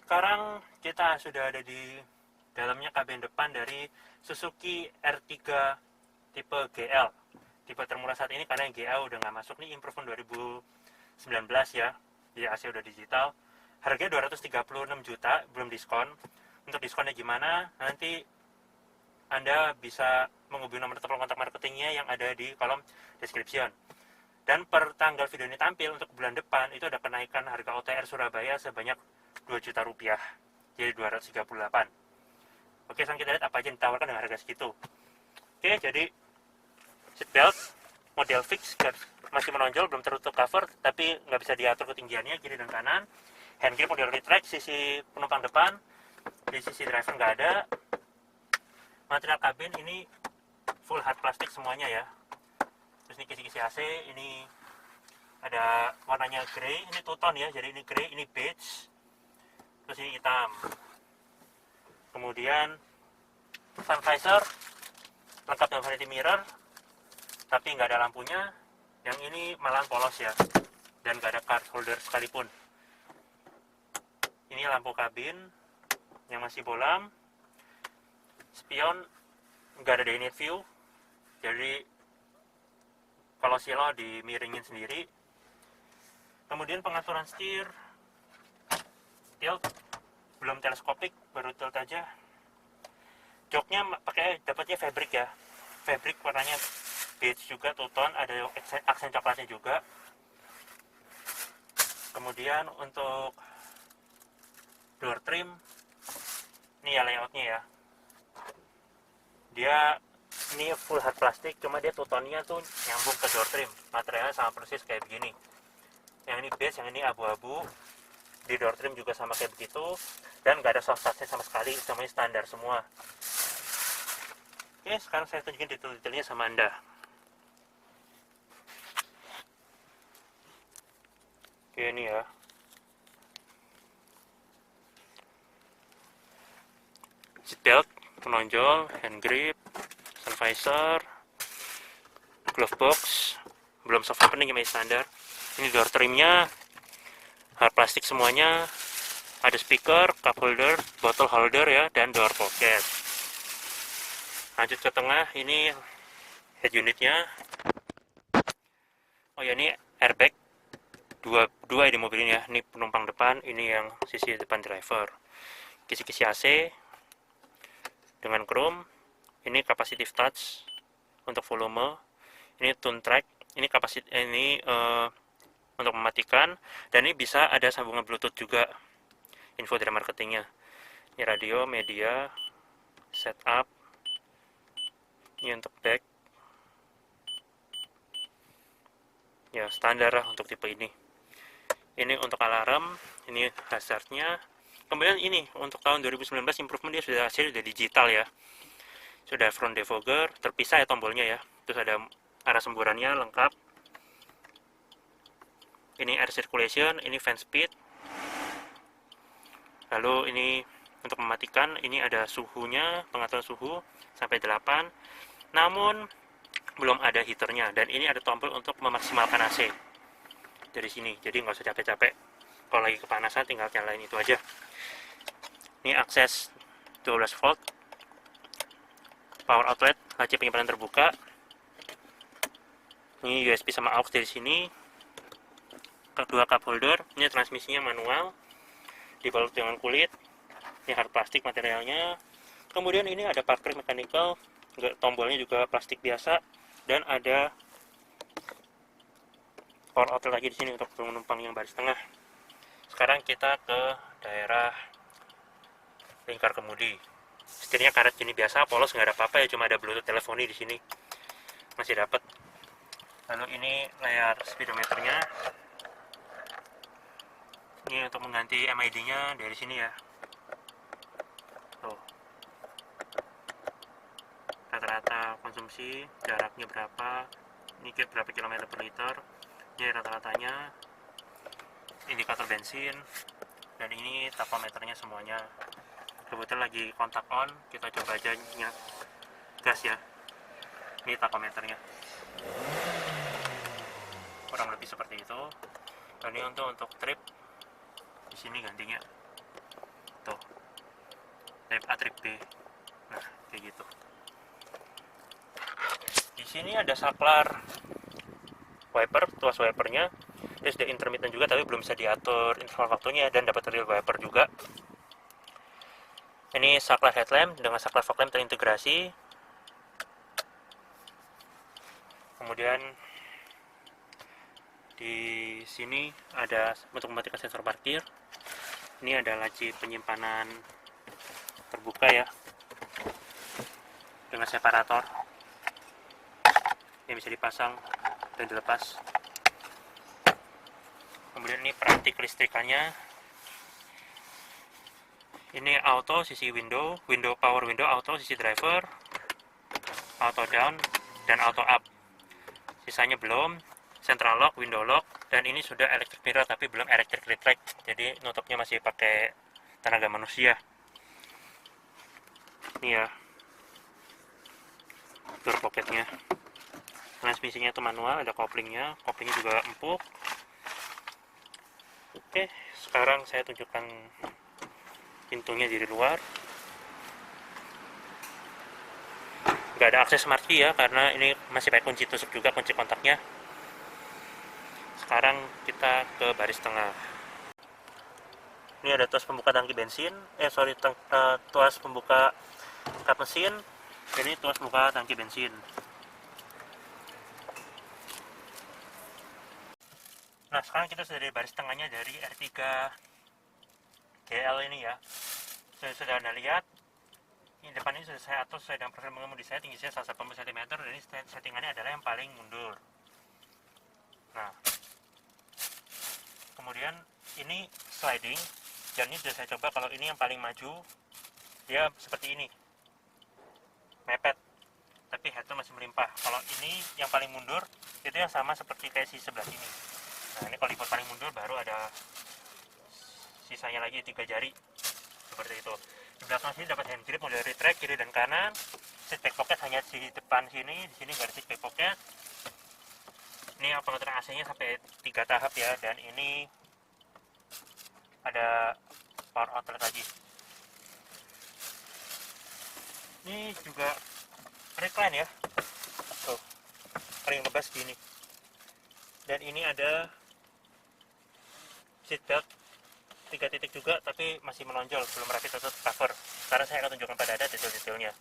Sekarang kita sudah ada di dalamnya kabin depan dari Suzuki R3 tipe GL, tipe termurah saat ini, karena yang GL udah nggak masuk nih, improvement 2019 ya, jadi AC udah digital. Harganya 236 juta, belum diskon. Untuk diskonnya gimana, nanti Anda bisa menghubungi nomor telepon kontak marketingnya yang ada di kolom description. Dan per tanggal video ini tampil untuk bulan depan, itu ada kenaikan harga OTR Surabaya sebanyak 2 juta rupiah, jadi 238. Oke, sekarang kita lihat apa aja yang ditawarkan dengan harga segitu. Oke, jadi seatbelt model fix, masih menonjol, belum tertutup cover, tapi nggak bisa diatur ketinggiannya kiri dan kanan. Hand grip model retract, sisi penumpang depan, di sisi driver nggak ada. Material kabin ini full hard plastik semuanya ya. Terus ini kisi-kisi AC, ini ada warnanya grey, ini two tone ya, jadi ini grey, ini beige, terus ini hitam. Kemudian sun visor lengkap dengan vanity mirror, tapi nggak ada lampunya. Yang ini malahan polos ya, dan nggak ada card holder sekalipun. Ini lampu kabin yang masih bolam. Spion nggak ada dynamic view, jadi kalau silo dimiringin sendiri. Kemudian pengaturan setir, tilt belum teleskopik, baru tilt aja. Joknya dapatnya fabric ya, fabric warnanya beige juga, two tone, ada aksen coklatnya juga. Kemudian untuk door trim, ini ya layoutnya ya, dia ini full hard plastik, cuma dia two tone-nya tuh nyambung ke door trim, materialnya sama persis kayak begini. Yang ini beige, yang ini abu-abu. Di door trim juga sama kayak begitu, dan nggak ada soft touch-nya sama sekali, semuanya standar semua. Oke, sekarang saya tunjukin detail-detailnya sama Anda. Oke, ini ya, seatbelt menonjol, hand grip, sun visor, glove box, belum soft opening ya, standar. Ini door trimnya hard plastik semuanya, ada speaker, cup holder, bottle holder ya, dan door pocket. Lanjut ke tengah, ini head unitnya. Oh ya, ini airbag dua di mobil ini ya. Ini penumpang depan, ini yang sisi depan driver. Kisi-kisi AC dengan chrome. Ini capacitive touch untuk volume. Ini tune track. Ini untuk mematikan, dan ini bisa ada sambungan bluetooth juga. Info dari marketingnya, ini radio, media, setup. Ini untuk back ya, standar lah untuk tipe ini. Ini untuk alarm, ini hazardnya. Kemudian ini untuk tahun 2019 improvement, dia sudah digital ya, sudah front defogger terpisah ya tombolnya ya, terus ada arah semburannya lengkap. Ini air circulation, ini fan speed. Lalu ini untuk mematikan, ini ada suhunya, pengaturan suhu sampai 8, namun belum ada heaternya. Dan ini ada tombol untuk memaksimalkan AC dari sini, jadi nggak usah capek-capek, kalau lagi kepanasan tinggal nyalain itu aja. Ini akses 12 volt power outlet, laci penyimpanan terbuka. Ini USB sama aux dari sini. Kedua cup holder, ini transmisinya manual, dibalut dengan kulit. Ini hard plastik materialnya. Kemudian ini ada park brake mechanical, tombolnya juga plastik biasa, dan ada power outlet lagi di sini untuk penumpang yang baris tengah. Sekarang kita ke daerah lingkar kemudi. Setirnya karet gini biasa, polos, nggak ada apa-apa ya, cuma ada bluetooth teleponi di sini, masih dapat. Lalu ini layar speedometernya. Ini untuk mengganti MID-nya dari sini ya. Tuh. Rata-rata konsumsi, jaraknya berapa, ini berapa kilometer per liter. Ini rata-ratanya. Indikator bensin, dan ini tachometernya semuanya. Kebetulan lagi kontak on, kita coba aja gas ya. Ini tachometernya. Kurang lebih seperti itu. Dan ini untuk trip, di sini gantinya. tuh, type A type B. Nah kayak gitu. Di sini ada saklar wiper, tuas wipernya. Dia sudah intermittent juga, tapi belum bisa diatur interval waktunya, dan dapat real wiper juga. Ini saklar headlamp dengan saklar fog lamp terintegrasi. Kemudian di sini ada untuk mematikan sensor parkir. Ini ada laci penyimpanan terbuka ya, dengan separator yang bisa dipasang dan dilepas. Kemudian ini peranti kelistrikannya. Ini auto sisi window power window auto sisi driver, auto down dan auto up. Sisanya belum. Central lock, window lock, dan ini sudah electric mirror tapi belum electric retract. Jadi nutupnya masih pakai tenaga manusia. Ini ya door pocketnya. Transmisinya itu manual, ada koplingnya juga empuk. Oke, sekarang saya tunjukkan pintunya dari luar. Nggak ada akses smart key ya, karena ini masih pakai kunci tusuk juga, kunci kontaknya. Sekarang kita ke baris tengah. Ini ada tuas pembuka tangki bensin, tuas pembuka kap mesin. Ini tuas pembuka tangki bensin. Nah, sekarang kita sudah di baris tengahnya dari R3 GL ini ya. Sudah Anda lihat, ini depan ini sudah saya atur sesuai dengan profil pengemudi saya, tinggi saya 180 cm, dan ini settingannya adalah yang paling mundur. Nah, kemudian ini sliding, dan ini sudah saya coba. Kalau ini yang paling maju, dia seperti ini, mepet, tapi headnya masih melimpah. Kalau ini yang paling mundur, itu yang sama seperti kayak si sebelah sini. Nah, ini kalau lipat paling mundur baru ada sisanya lagi 3 jari, seperti itu. Di belakang sini dapat hand grip model retract kiri dan kanan. Seat back pocket hanya di depan sini, di sini nggak ada seat back pocket. Ini pengaturan AC-nya sampai 3 tahap ya, dan ini ada power outlet lagi. Ini juga recline ya, tuh paling lepas gini. Dan ini ada seat belt 3 titik juga, tapi masih menonjol, belum rapi tutup cover. Sekarang saya akan tunjukkan pada Anda detail-detailnya.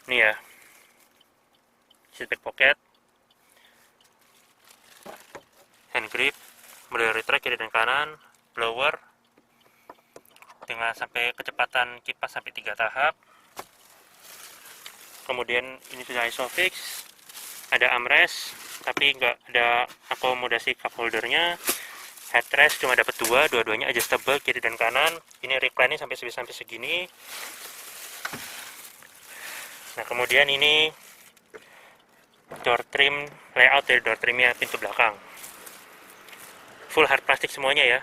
Ini ya, seat back pocket, hand grip, model retract kiri dan kanan, blower dengan sampai kecepatan kipas sampai 3 tahap. Kemudian ini sudah isofix, ada armrest tapi nggak ada akomodasi cup holdernya. Headrest cuma dapat dua-duanya adjustable kiri dan kanan. Ini recline sampai segini. Nah, kemudian ini door trim, layout dari door trimnya, pintu belakang full hard plastik semuanya ya,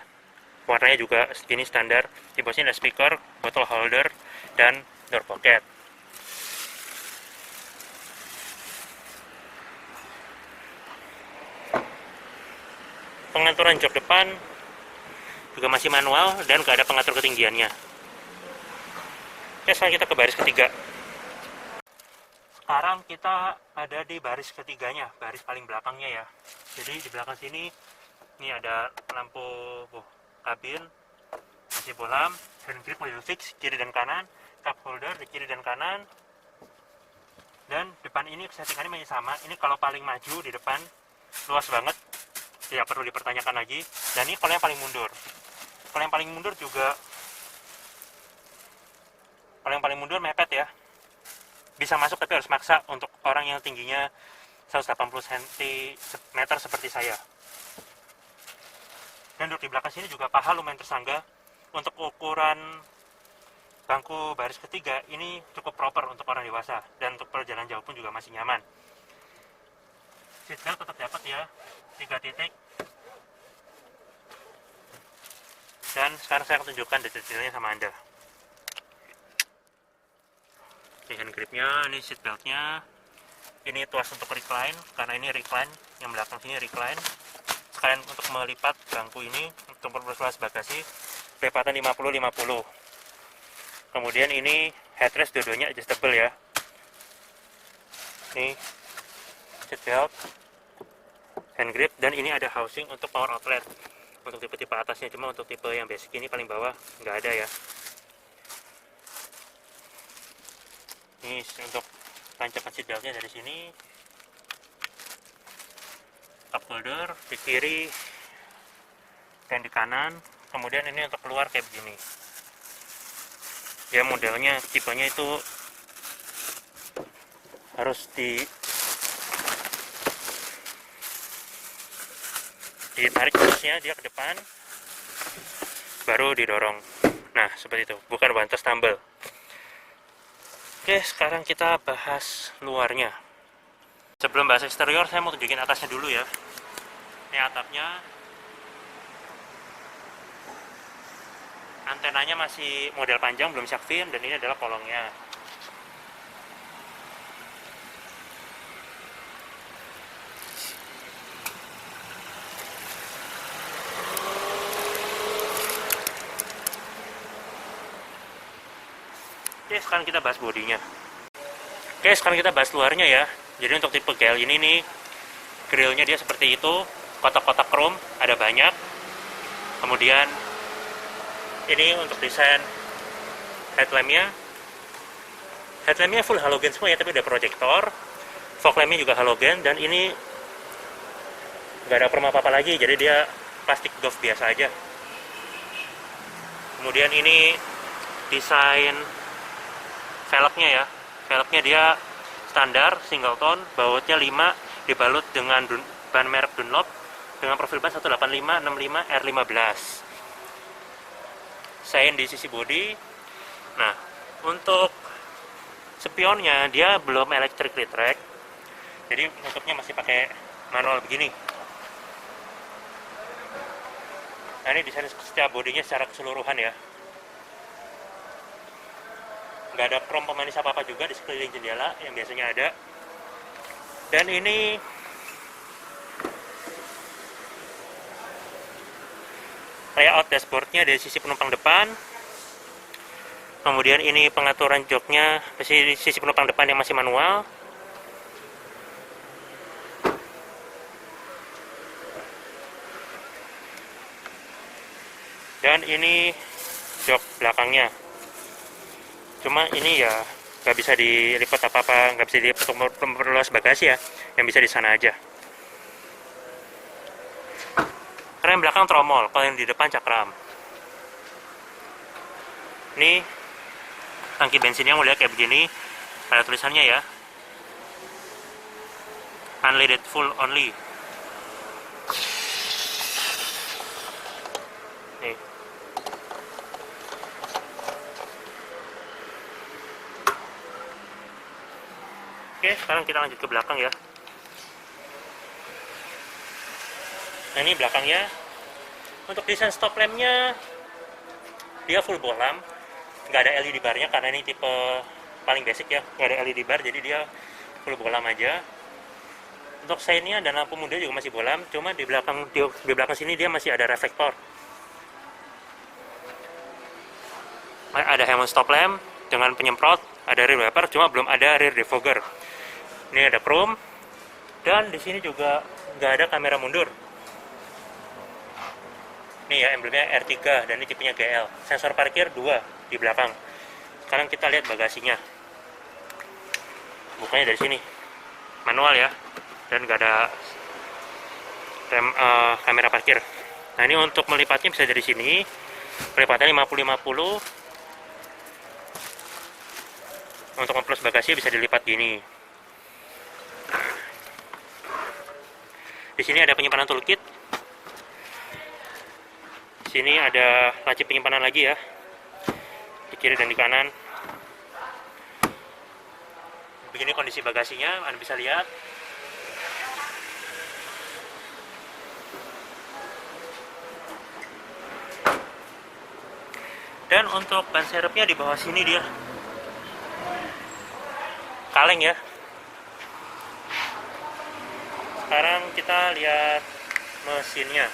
warnanya juga segini standar. Di bawah sini ada speaker, bottle holder, dan door pocket. Pengaturan jok depan juga masih manual dan gak ada pengatur ketinggiannya. Oke, sekarang kita ke baris ketiga. Sekarang kita ada di baris ketiganya, baris paling belakangnya ya. Jadi di belakang sini ini ada lampu kabin, masih bolam, hand grip model fix kiri dan kanan, cup holder di kiri dan kanan. Dan depan ini settingannya masih sama. Ini kalau paling maju di depan luas banget, tidak perlu dipertanyakan lagi. Dan ini kalau yang paling mundur. Kalau yang paling mundur juga, kalau yang paling mundur mepet ya. Bisa masuk tapi harus maksa untuk orang yang tingginya 180 cm seperti saya. Dan duduk di belakang sini juga paha lumayan tersangga. Untuk ukuran bangku baris ketiga ini cukup proper untuk orang dewasa, dan untuk perjalanan jauh pun juga masih nyaman. Seatbelt tetap dapat ya, 3 titik. Dan sekarang saya akan tunjukkan detailnya sama Anda. Ini hand gripnya, ini seat beltnya, ini tuas untuk recline, karena ini recline, yang belakang sini recline. sekalian untuk melipat bangku ini untuk memperluas bagasi, lipatan 50-50. Kemudian ini headrest dua-duanya adjustable ya. Ini seat belt, hand grip, dan ini ada housing untuk power outlet untuk tipe-tipe atasnya. Cuma untuk tipe yang basic ini paling bawah nggak ada ya. Ini untuk tancapan seat beltnya dari sini, cup holder di kiri dan di kanan. Kemudian ini untuk keluar kayak begini ya, modelnya tipenya itu harus ditarik terusnya dia ke depan baru didorong. Nah seperti itu, bukan one touch tumble. Oke, sekarang kita bahas luarnya. Sebelum bahas eksterior, saya mau tunjukin atasnya dulu ya. Ini atapnya, antenanya masih model panjang, belum shark fin, dan ini adalah kolongnya. Oke, sekarang kita bahas bodinya. Oke, sekarang kita bahas luarnya ya. Jadi untuk tipe GL ini nih, grillnya dia seperti itu, kotak-kotak chrome, ada banyak. Kemudian ini untuk desain headlampnya full halogen semua ya, tapi ada proyektor. Fog lampnya juga halogen, dan ini nggak ada chrome apa-apa lagi, jadi dia plastik doff biasa aja. Kemudian ini desain velgnya ya, velgnya dia standar single tone, bautnya 5, dibalut dengan ban merek Dunlop dengan profil ban 185/65 R15. Sein di sisi bodi. Nah, untuk spionnya dia belum electric retract, jadi tutupnya masih pakai manual begini. Nah, ini desain setiap bodinya secara keseluruhan ya. Nggak ada chrome pemanis apa-apa juga di sekeliling jendela yang biasanya ada. Dan ini layout dashboardnya dari sisi penumpang depan. Kemudian ini pengaturan joknya dari sisi penumpang depan yang masih manual. Dan ini jok belakangnya. Cuma ini ya nggak bisa dilipat apa-apa, nggak bisa dilipat untuk memperluas bagasi ya, yang bisa di sana aja. Rem belakang tromol, kalau yang di depan cakram. Ini tangki bensinnya mau lihat kayak begini, ada tulisannya ya, unleaded full only. Nih. Oke, sekarang kita lanjut ke belakang ya. Nah, ini belakangnya. Untuk desain stop lampnya dia full bolam, nggak ada LED barnya karena ini tipe paling basic ya, nggak ada LED bar, jadi dia full bolam aja. Untuk seinnya dan lampu mundur juga masih bolam, cuma di belakang sini dia masih ada reflektor. Ada helm stop lamp dengan penyemprot, ada rear wiper, cuma belum ada rear defogger. Ini ada chrome, dan di sini juga nggak ada kamera mundur. Ini ya emblemnya R3, dan ini tipenya GL. Sensor parkir 2 di belakang. Sekarang kita lihat bagasinya. Bukanya dari sini, manual ya, dan nggak ada kamera parkir. Nah, ini untuk melipatnya bisa dari sini, pelipatannya 50-50. Untuk memperluas bagasi bisa dilipat gini. Di sini ada penyimpanan toolkit. Di sini ada laci penyimpanan lagi ya, di kiri dan di kanan. Begini kondisi bagasinya, Anda bisa lihat. Dan untuk ban serepnya di bawah sini dia kaleng ya. Sekarang kita lihat mesinnya.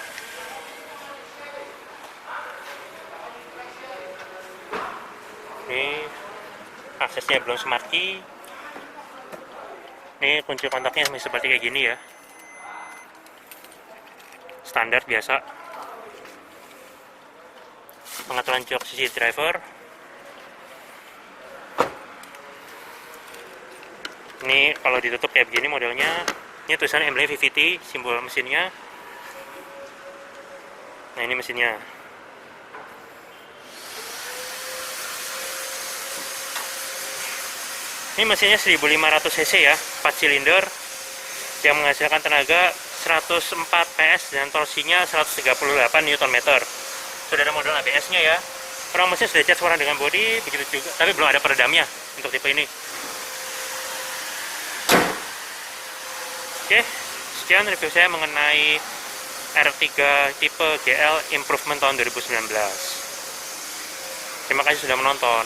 Ini aksesnya belum smart key. Ini kunci kontaknya seperti kayak gini ya, standar biasa. Pengaturan jok sisi driver. Ini kalau ditutup kayak begini modelnya. Ini tulisan emblemnya VVT, simbol mesinnya. Nah, ini mesinnya. Ini mesinnya 1500 cc ya, 4 silinder yang menghasilkan tenaga 104 PS dan torsinya 138 Nm. Sudah ada modul ABS-nya ya. Orang mesin sudah cat warna dengan bodi, begitu juga, tapi belum ada peredamnya untuk tipe ini. Oke, sekian review saya mengenai R3 tipe GL Improvement tahun 2019. Terima kasih sudah menonton.